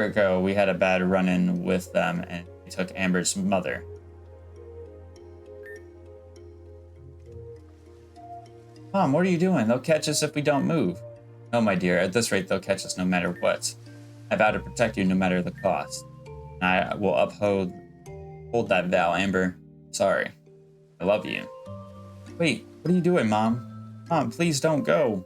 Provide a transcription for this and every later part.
ago, we had a bad run-in with them, and they took Amber's mother. Mom, what are you doing? They'll catch us if we don't move. No, my dear, at this rate, they'll catch us no matter what. I vow to protect you no matter the cost. And I will uphold that vow, Amber. Sorry. I love you. Wait, what are you doing, Mom? Mom, please don't go.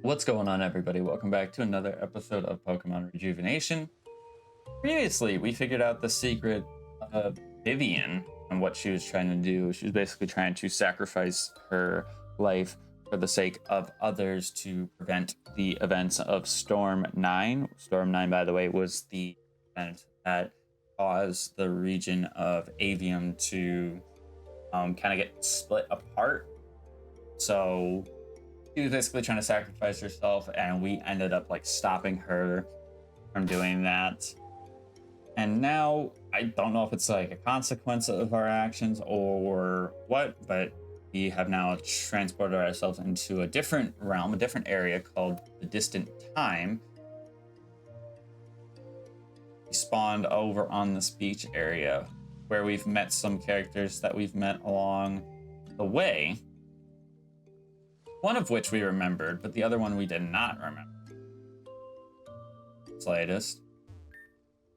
What's going on, everybody? Welcome back to another episode of Pokemon Rejuvenation. Previously, we figured out the secret of Vivian and what she was trying to do. She was basically trying to sacrifice her life for the sake of others to prevent the events of Storm 9. Storm 9, by the way, was the event that caused the region of Avium to kind of get split apart. So she was basically trying to sacrifice herself, and we ended up like stopping her from doing that. And now I don't know if it's like a consequence of our actions or what, but we have now transported ourselves into a different realm, a different area called the Distant Time. We spawned over on this beach area where we've met some characters that we've met along the way. One of which we remembered, but the other one we did not remember. Slightest.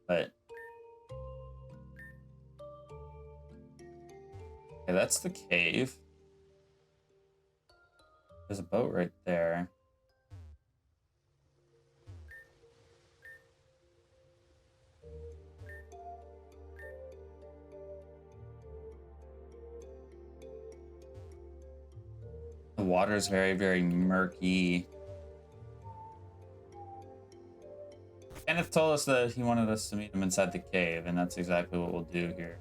But okay, that's the cave. There's a boat right there. The water is very, very murky. Kenneth told us that he wanted us to meet him inside the cave, and that's exactly what we'll do here.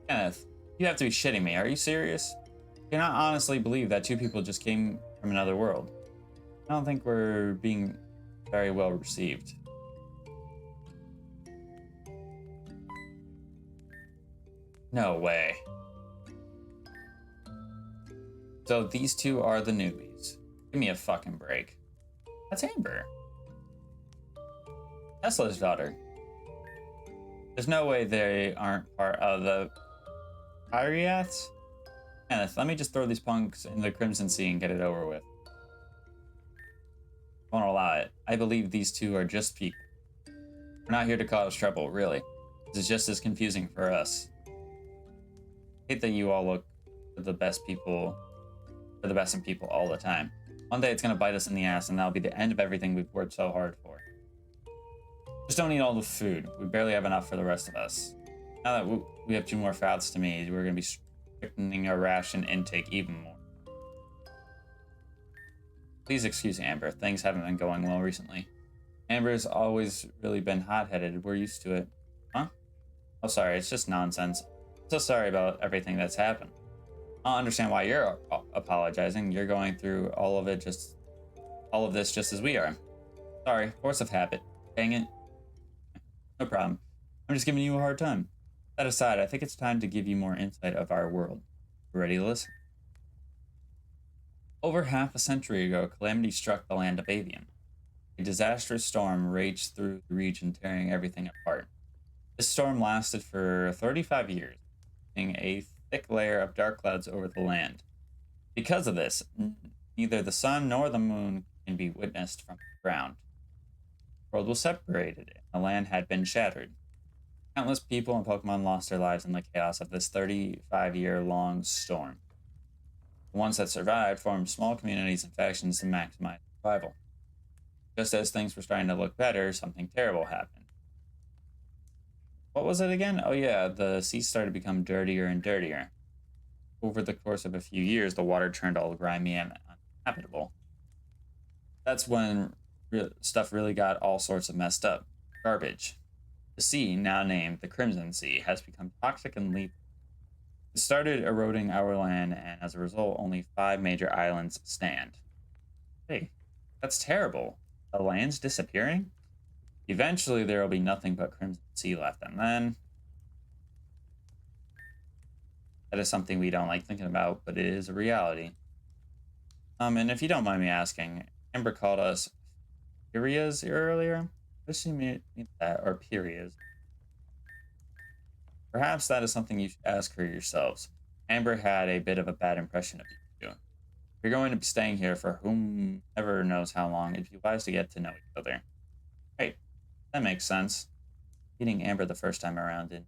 Kenneth, you have to be shitting me. Are you serious? You cannot honestly believe that two people just came from another world. I don't think we're being very well received. No way. So these two are the newbies. Give me a fucking break. That's Amber. Tesla's daughter. There's no way they aren't part of the Pyriaths. Kenneth, let me just throw these punks in the Crimson Sea and get it over with. Won't allow it. I believe these two are just people. We're not here to cause trouble, really. This is just as confusing for us. I hate that you all look for the best people. For the best in people all the time. One day it's gonna bite us in the ass, and that'll be the end of everything we've worked so hard for. Just don't eat all the food. We barely have enough for the rest of us. Now that we have 2 more mouths to feed, we're gonna be strictening our ration intake even more. Please excuse Amber. Things haven't been going well recently. Amber's always really been hot-headed. We're used to it. Huh? Oh, sorry. It's just nonsense. I'm so sorry about everything that's happened. I don't understand why you're apologizing. You're going through all of this just as we are. Sorry, force of habit. Dang it. No problem. I'm just giving you a hard time. That aside, I think it's time to give you more insight of our world. You ready to listen? Over half a century ago, calamity struck the land of Avian. A disastrous storm raged through the region, tearing everything apart. This storm lasted for 35 years, leaving a thick layer of dark clouds over the land. Because of this, neither the sun nor the moon can be witnessed from the ground. The world was separated, and the land had been shattered. Countless people and Pokemon lost their lives in the chaos of this 35-year-long storm. The ones that survived formed small communities and factions to maximize survival. Just as things were starting to look better, something terrible happened. What was it again? Oh yeah, the sea started to become dirtier and dirtier. Over the course of a few years, the water turned all grimy and uninhabitable. That's when stuff really got all sorts of messed up. Garbage. The sea, now named the Crimson Sea, has become toxic and lethal. It started eroding our land, and as a result, only 5 major islands stand. Hey, that's terrible. The land's disappearing? Eventually, there will be nothing but Crimson Sea left, and then that is something we don't like thinking about, but it is a reality. And if you don't mind me asking, Amber called us Pirias earlier. What does she mean that, or Pirias? Perhaps that is something you should ask her yourselves. Amber had a bit of a bad impression of you. If you're going to be staying here for whomever knows how long, it'd be wise to get to know each other. Right, that makes sense. Meeting Amber the first time around, and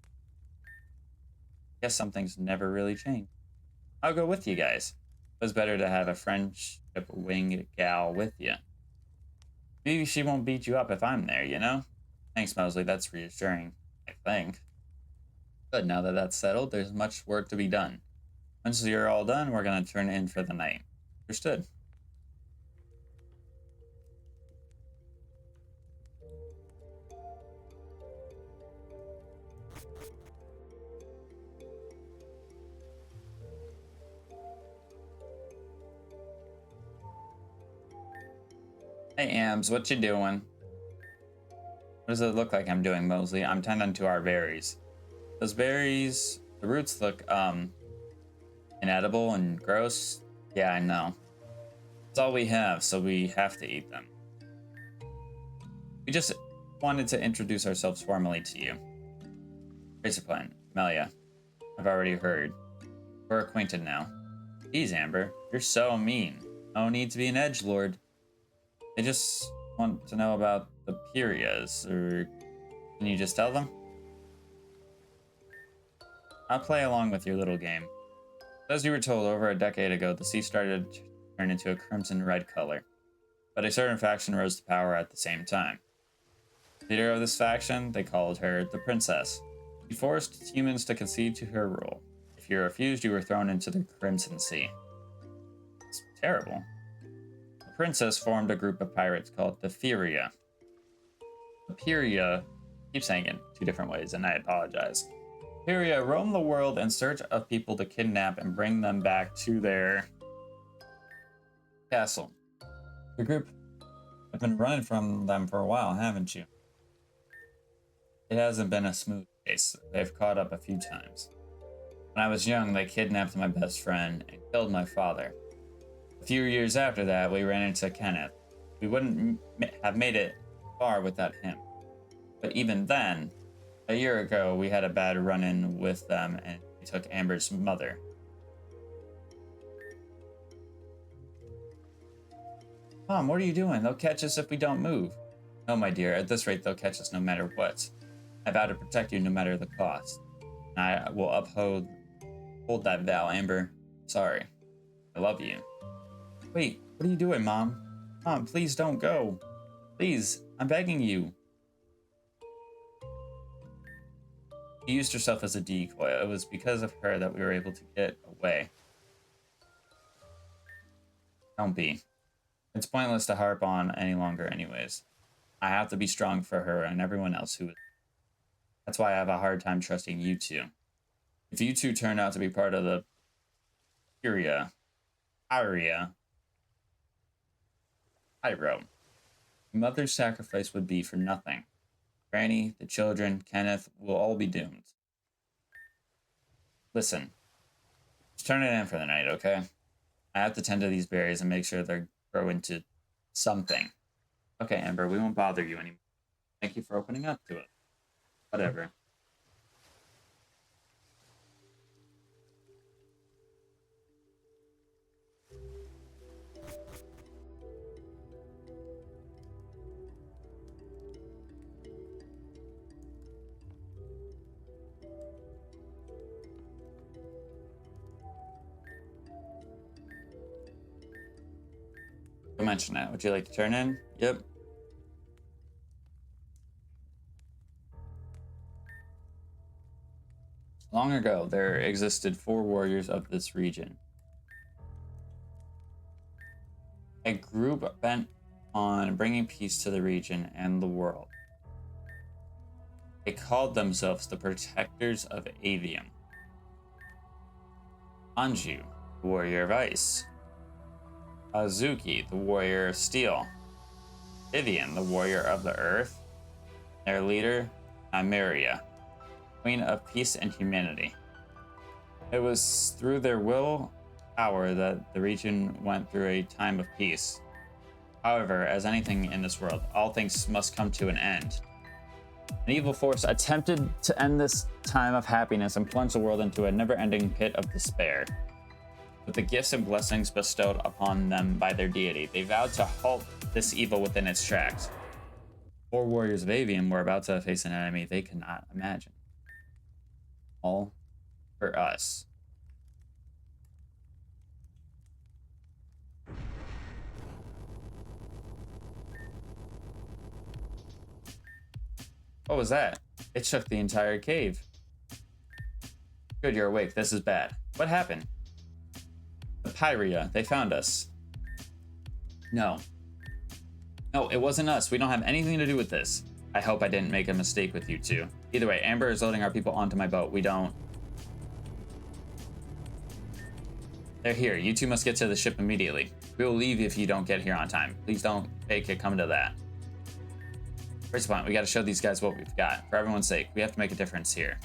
I guess some things never really change. I'll go with you guys. It was better to have a friendship winged gal with you. Maybe she won't beat you up if I'm there, you know? Thanks, Mosley. That's reassuring, I think. But now that that's settled, there's much work to be done. Once you're all done, we're going to turn in for the night. Understood. Hey, Ams, what you doing? What does it look like I'm doing, Mosley? I'm tending to our berries. Those berries, the roots look, inedible and gross. Yeah, I know. It's all we have, so we have to eat them. We just wanted to introduce ourselves formally to you. Racerplan, Melia, I've already heard. We're acquainted now. Geez, Amber, you're so mean. No need to be an edgelord. They just want to know about the Pirias, or can you just tell them? I'll play along with your little game. As you were told, over a decade ago, the sea started to turn into a crimson red color, but a certain faction rose to power at the same time. The leader of this faction, they called her the Princess. She forced humans to concede to her rule. If you refused, you were thrown into the Crimson Sea. It's terrible. The princess formed a group of pirates called the Furia. The Pyria, keep saying it 2 different ways, and I apologize. Pyria roam the world in search of people to kidnap and bring them back to their castle. The group have been running from them for a while, haven't you? It hasn't been a smooth case. They've caught up a few times. When I was young, they kidnapped my best friend and killed my father. A few years after that, we ran into Kenneth. We wouldn't have made it far without him. But even then, a year ago, we had a bad run-in with them and they took Amber's mother. Mom, what are you doing? They'll catch us if we don't move. No, my dear, at this rate, they'll catch us no matter what. I vow to protect you no matter the cost. And I will uphold that vow, Amber. Sorry. I love you. Wait, what are you doing, Mom? Mom, please don't go. Please, I'm begging you. She used herself as a decoy. It was because of her that we were able to get away. Don't be. It's pointless to harp on any longer anyways. I have to be strong for her and everyone else who is. That's why I have a hard time trusting you two. If you two turn out to be part of the Pyria, Pyro, mother's sacrifice would be for nothing. Granny, the children, Kenneth will all be doomed. Listen, just turn it in for the night, okay? I have to tend to these berries and make sure they grow into something. Okay, Amber, we won't bother you anymore. Thank you for opening up to it. Whatever. You mentioned that. Would you like to turn in? Yep. Long ago, there existed 4 warriors of this region. A group bent on bringing peace to the region and the world. They called themselves the Protectors of Avium. Anju, the Warrior of Ice. Azuki, the Warrior of Steel. Vivian, the Warrior of the Earth. Their leader, Nymeria, Queen of Peace and Humanity. It was through their will power that the region went through a time of peace. However, as anything in this world, all things must come to an end. An evil force attempted to end this time of happiness and plunge the world into a never-ending pit of despair. With the gifts and blessings bestowed upon them by their deity, they vowed to halt this evil within its tracks. 4 warriors of Avium were about to face an enemy they could not imagine. All for us. What was that? It shook the entire cave. Good, you're awake. This is bad. What happened? The Pyria. They found us. No, it wasn't us. We don't have anything to do with this. I hope I didn't make a mistake with you two. Either way, Amber is loading our people onto my boat. We don't... They're here. You two must get to the ship immediately. We will leave if you don't get here on time. Please don't make it come to that. First of all, we got to show these guys what we've got. For everyone's sake, we have to make a difference here.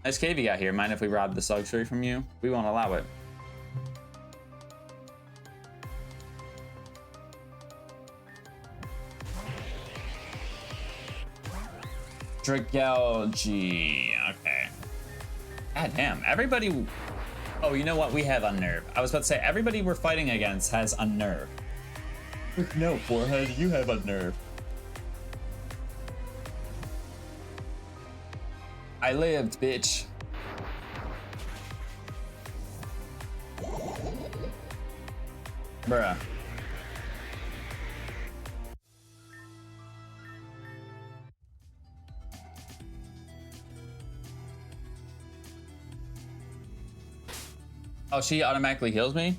Nice cave you got here. Mind if we rob this luxury from you? We won't allow it. Dragalgi. Okay. God damn. Everybody... Oh, you know what? We have Unnerve. I was about to say, everybody we're fighting against has Unnerve. No, Forehead, you have Unnerve. I lived, bitch. Bruh. Oh, she automatically heals me?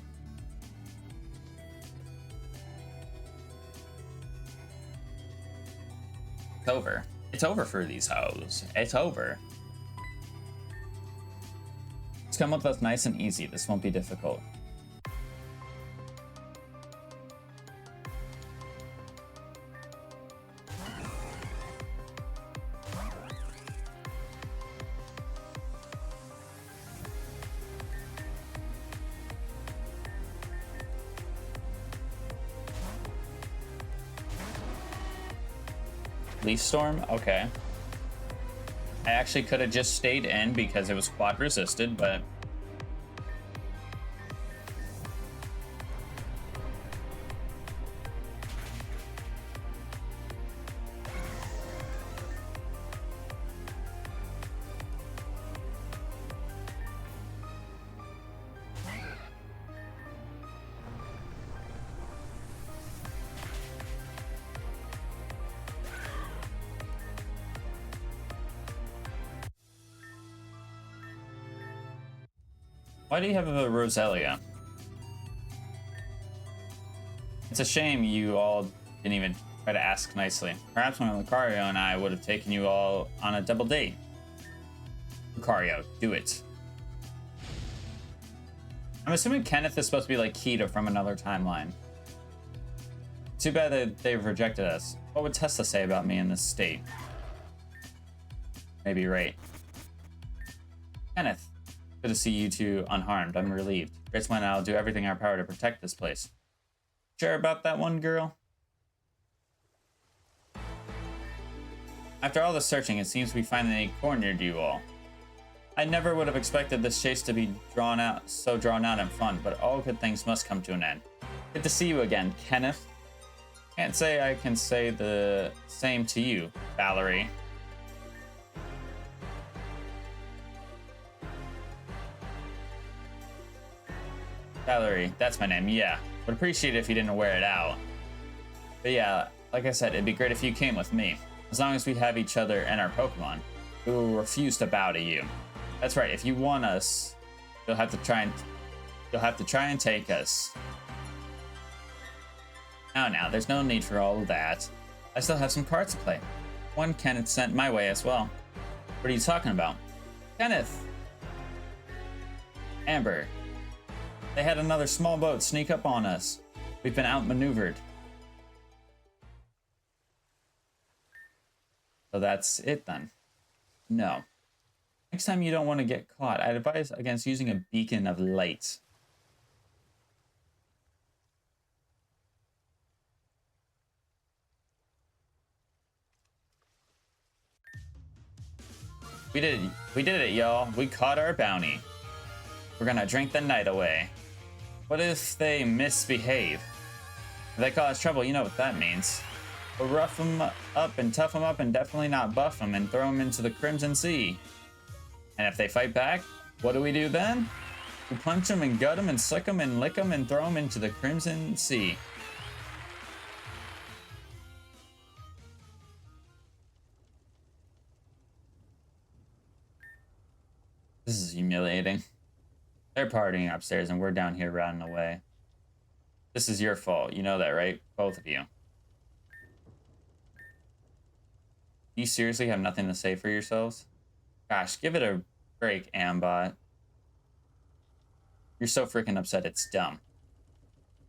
It's over. It's over for these hoes. It's over. Let's come up with nice and easy. This won't be difficult. Leaf Storm? Okay. I actually could have just stayed in because it was quad resisted, but... Why do you have a Roselia? It's a shame you all didn't even try to ask nicely. Perhaps when Lucario and I would have taken you all on a double date. Lucario, do it. I'm assuming Kenneth is supposed to be like Kita from another timeline. Too bad that they've rejected us. What would Tessa say about me in this state? Maybe right. Kenneth. Good to see you two unharmed. I'm relieved. Grace and I'll do everything in our power to protect this place. Sure about that one, girl? After all the searching, it seems we finally cornered you all. I never would have expected this chase to be so drawn out and fun, but all good things must come to an end. Good to see you again, Kenneth. Can't say I can say the same to you, Valerie. Valerie, that's my name, yeah. Would appreciate it if you didn't wear it out. But yeah, like I said, it'd be great if you came with me. As long as we have each other and our Pokemon, we will refuse to bow to you. That's right, if you want us, you'll have to try and take us. Now, there's no need for all of that. I still have some cards to play. One Kenneth sent my way as well. What are you talking about? Kenneth! Amber. They had another small boat sneak up on us. We've been outmaneuvered. So that's it then. No. Next time you don't want to get caught, I'd advise against using a beacon of light. We did it, y'all. We caught our bounty. We're gonna drink the night away. What if they misbehave? If they cause trouble, you know what that means. We'll rough them up and tough them up and definitely not buff them and throw them into the Crimson Sea. And if they fight back, what do we do then? We punch them and gut them and slick them and lick them and throw them into the Crimson Sea. This is humiliating. They're partying upstairs and we're down here running away. This is your fault. You know that, right? Both of you. You seriously have nothing to say for yourselves? Gosh, give it a break, Ambot. You're so freaking upset, it's dumb.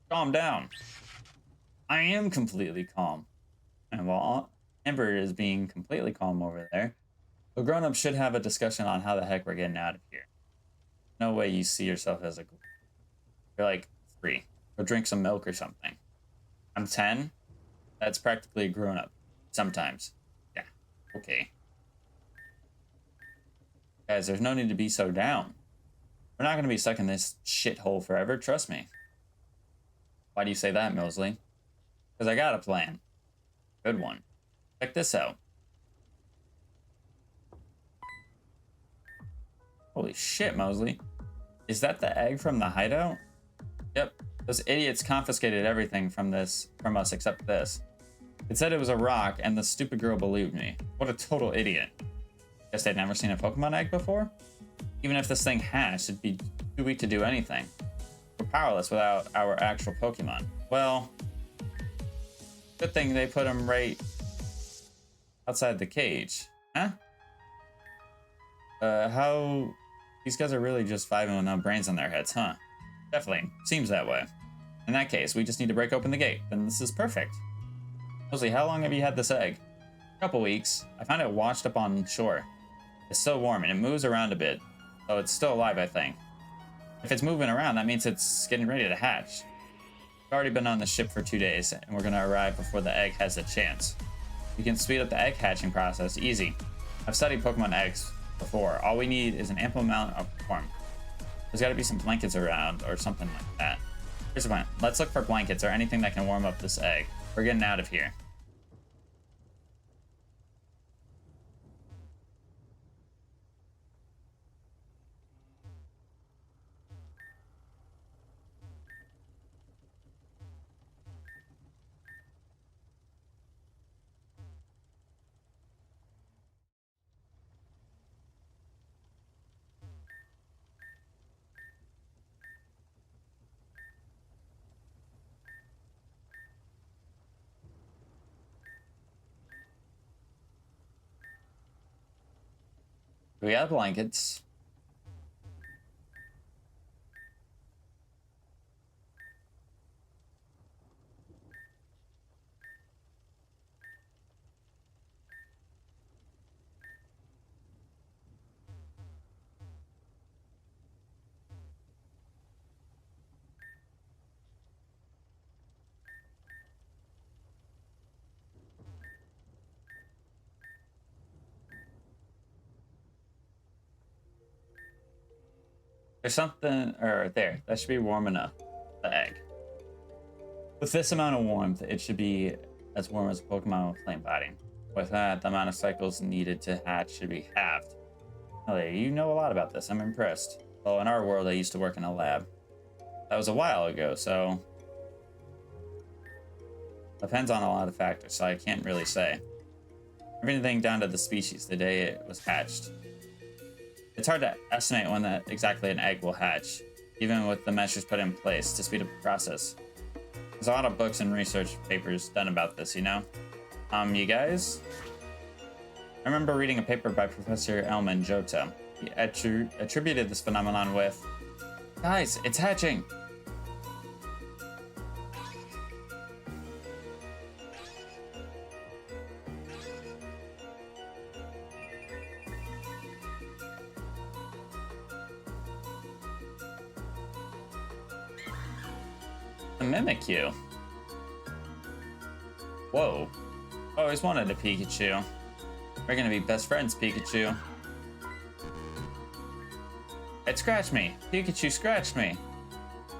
Calm down. I am completely calm. And while Amber is being completely calm over there, the grown-ups should have a discussion on how the heck we're getting out of here. No way you see yourself as a... You're like 3. Go drink some milk or something. I'm 10? That's practically a grown-up. Sometimes. Yeah. Okay. Guys, there's no need to be so down. We're not going to be stuck in this shithole forever, trust me. Why do you say that, Mosley? Because I got a plan. Good one. Check this out. Holy shit, Mosley. Is that the egg from the hideout? Yep. Those idiots confiscated everything from us except this. It said it was a rock, and the stupid girl believed me. What a total idiot. Guess they'd never seen a Pokemon egg before? Even if this thing hatched, it'd be too weak to do anything. We're powerless without our actual Pokemon. Well, good thing they put them right outside the cage. Huh? How... These guys are really just 5 with no brains on their heads, huh? Definitely. Seems that way. In that case, we just need to break open the gate. Then this is perfect. Mostly, how long have you had this egg? A couple weeks. I found it washed up on shore. It's still warm, and it moves around a bit. So it's still alive, I think. If it's moving around, that means it's getting ready to hatch. We've already been on the ship for 2 days, and we're going to arrive before the egg has a chance. We can speed up the egg hatching process easy. I've studied Pokemon eggs before. All we need is an ample amount of warmth. There's got to be some blankets around or something like that. Here's the plan. Let's look for blankets or anything that can warm up this egg. We're getting out of here. We got blankets. There's something, or there, that should be warm enough, the egg. With this amount of warmth, it should be as warm as a Pokemon with flame body. With that, the amount of cycles needed to hatch should be halved. Ellie, you know a lot about this, I'm impressed. Well, in our world, I used to work in a lab. That was a while ago, so... Depends on a lot of factors, so I can't really say. Everything down to the species, the day it was hatched. It's hard to estimate when exactly an egg will hatch, even with the measures put in place to speed up the process. There's a lot of books and research papers done about this, you know? You guys? I remember reading a paper by Professor Elman Jota. He attributed this phenomenon with... Guys, it's hatching! A Mimikyu. Whoa. I always wanted a Pikachu. We're gonna be best friends, Pikachu. It scratched me. Pikachu scratched me.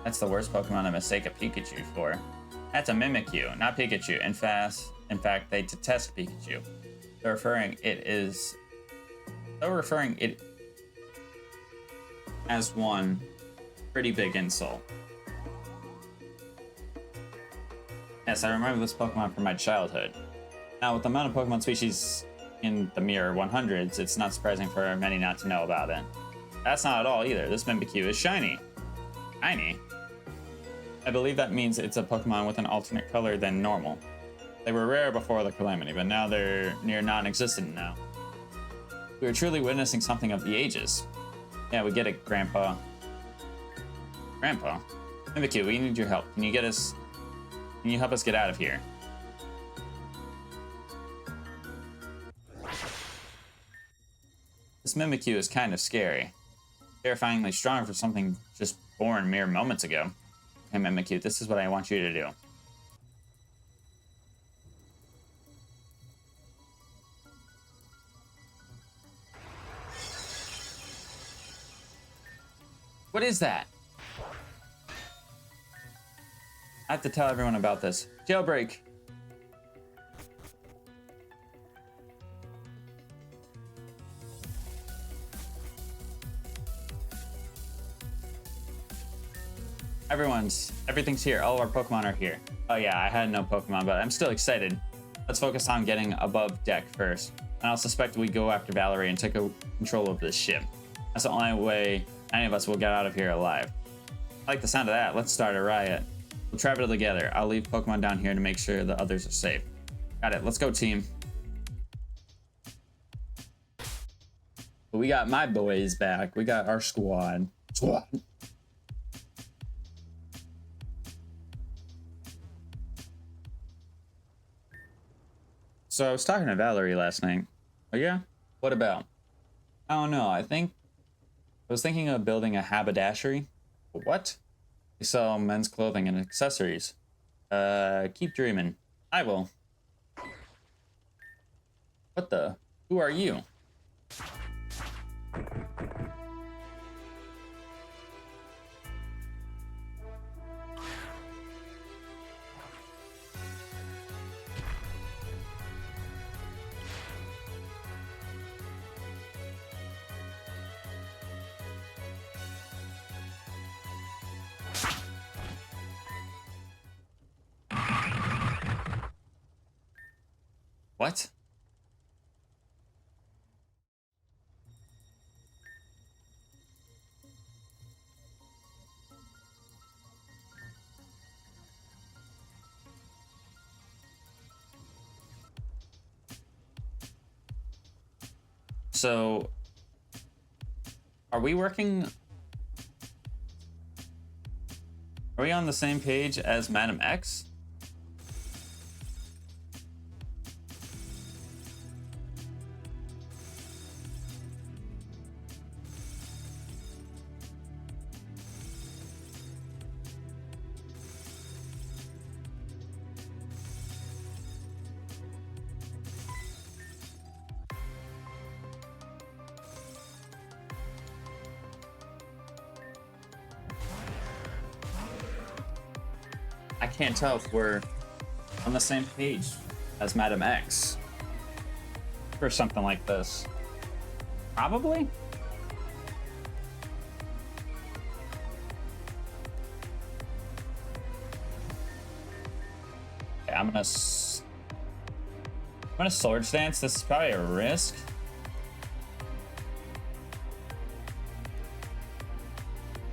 That's the worst Pokemon to mistake a Pikachu for. That's a Mimikyu, not Pikachu. In fact, they detest Pikachu. They're referring it as one pretty big insult. Yes, I remember this Pokemon from my childhood. Now, with the amount of Pokemon species in the mere 100s, it's not surprising for many not to know about it. That's not at all either. This Mimikyu is shiny. Shiny? I believe that means it's a Pokemon with an alternate color than normal. They were rare before the Calamity, but now they're near non-existent now. We are truly witnessing something of the ages. Yeah, we get it, Grandpa. Grandpa? Mimikyu, we need your help. Can you help us get out of here? This Mimikyu is kind of scary. Terrifyingly strong for something just born mere moments ago. Okay, Mimikyu, this is what I want you to do. What is that? I have to tell everyone about this. Jailbreak! Everything's here. All of our Pokemon are here. Oh yeah, I had no Pokemon, but I'm still excited. Let's focus on getting above deck first. And I'll suspect we go after Valerie and take control of this ship. That's the only way any of us will get out of here alive. I like the sound of that. Let's start a riot. We'll travel together. I'll leave Pokemon down here to make sure the others are safe. Got it. Let's go, team. We got my boys back. We got our squad. So I was talking to Valerie last night. Oh yeah? What about? I don't know. I was thinking of building a haberdashery. What? We sell men's clothing and accessories. Keep dreaming. I will. What the? Who are you? What? So, are we on the same page as Madam X? I can't tell if we're on the same page as Madam X for something like this. Probably? Okay, I'm gonna Swords Dance. This is probably a risk.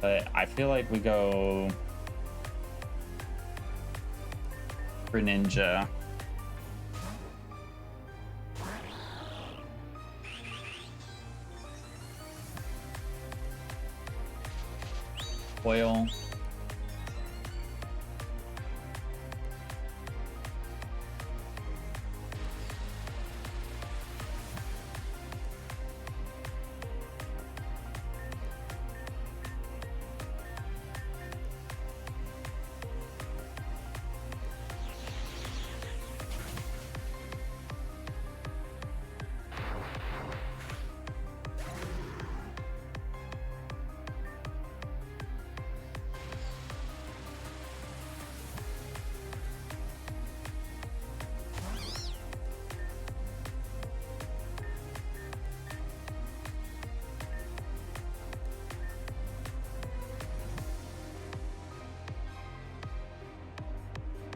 But I feel like we go... Greninja. Oil.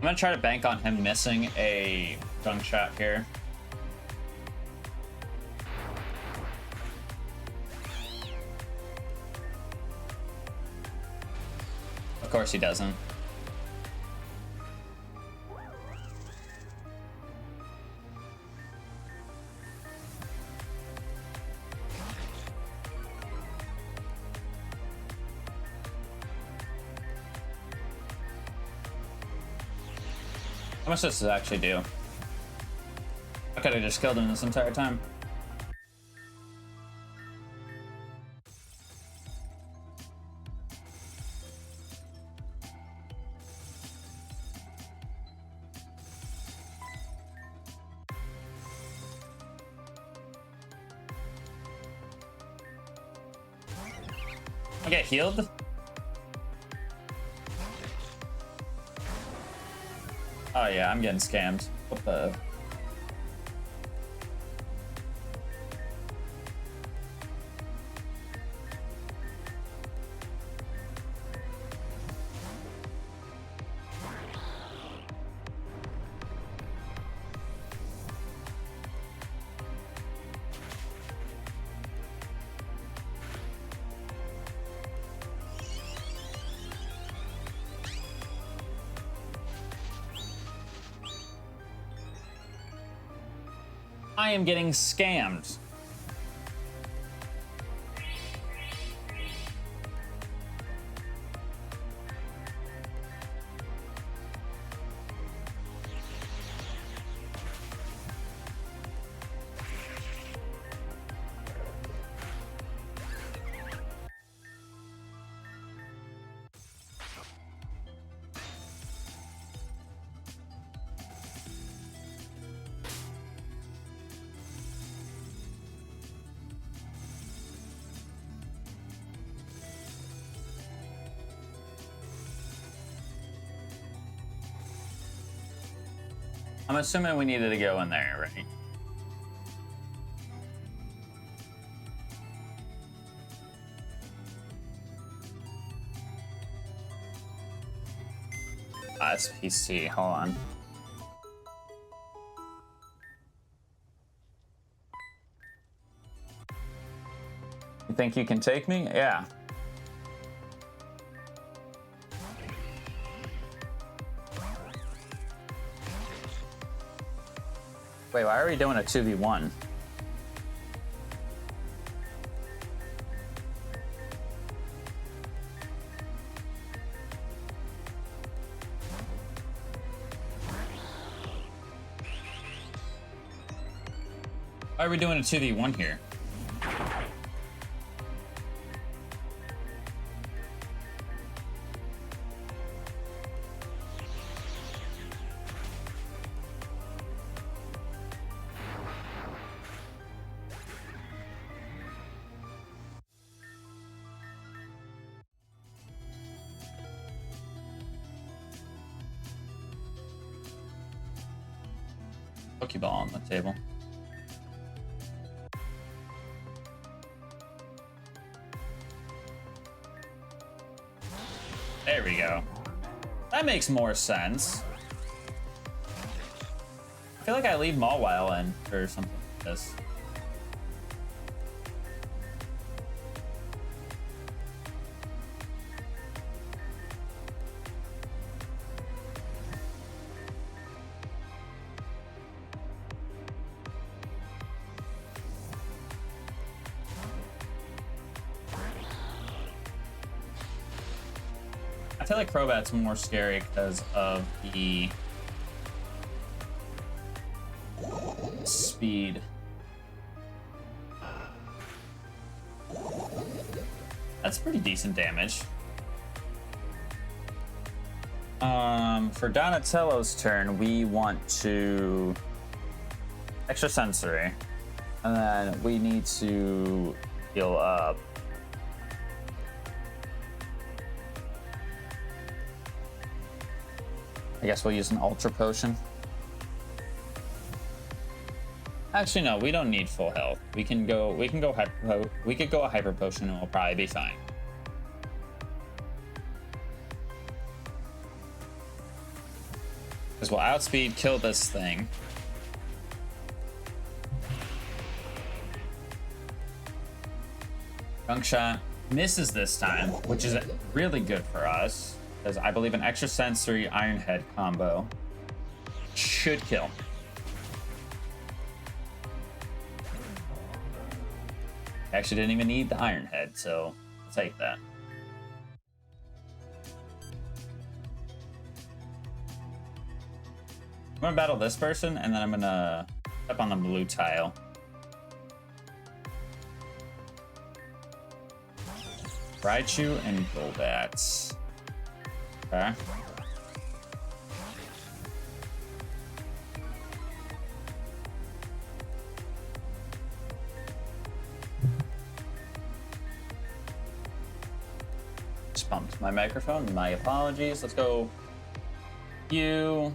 I'm gonna try to bank on him missing a junk shot here. Of course he doesn't. How much does this actually do? I could have just killed him this entire time. I get healed? Oh yeah, I'm getting scammed. What the? I am getting scammed. I'm assuming we needed to go in there, right? It's PC. Hold on. You think you can take me? Yeah. Wait, why are we doing a 2v1? Why are we doing a 2v1 here? Pokeball on the table. There we go. That makes more sense. I feel like I leave Mawile in or something like this. I feel like Crobat's more scary because of the speed. That's pretty decent damage. For Donatello's turn, we want to extra sensory, and then we need to heal up. I guess we'll use an ultra potion. Actually, no, we don't need full health. We can go a hyper potion and we'll probably be fine. Because we'll outspeed, kill this thing. Gunk shot misses this time, which is really good for us, because I believe an extra sensory Iron Head combo should kill. Actually didn't even need the Iron Head, so I'll take that. I'm gonna battle this person, and then I'm gonna step on the blue tile. Raichu and Golbats. Okay. Just bumped my microphone. My apologies. Let's go. You.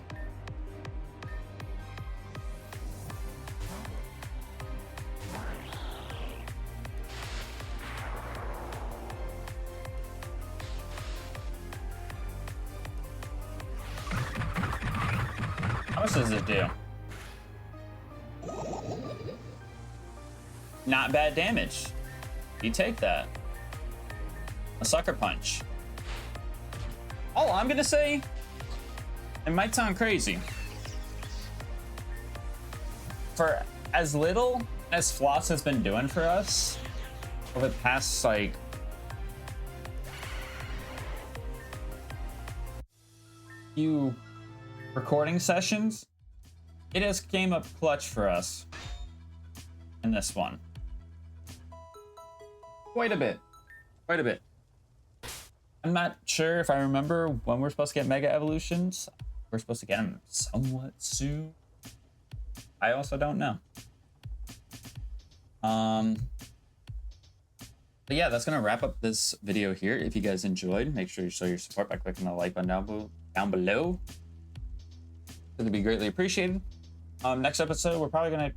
How much does it do? Not bad damage. You take that. A sucker punch. All I'm gonna say, it might sound crazy, for as little as Floss has been doing for us over the past like few recording sessions, it has came up clutch for us in this one. Quite a bit. I'm not sure if I remember when we're supposed to get Mega Evolutions. We're supposed to get them somewhat soon. I also don't know. But yeah, that's gonna wrap up this video here. If you guys enjoyed, make sure you show your support by clicking the like button down below. It'd be greatly appreciated. Next episode, we're probably gonna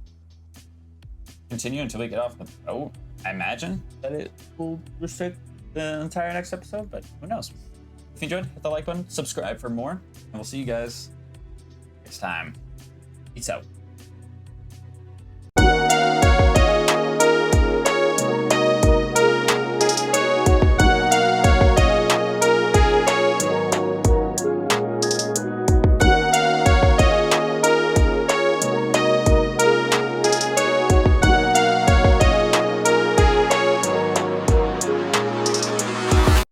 continue until we get off the boat. I imagine that it will restrict the entire next episode, but who knows? If you enjoyed, hit the like button, subscribe for more, and we'll see you guys next time. Peace out.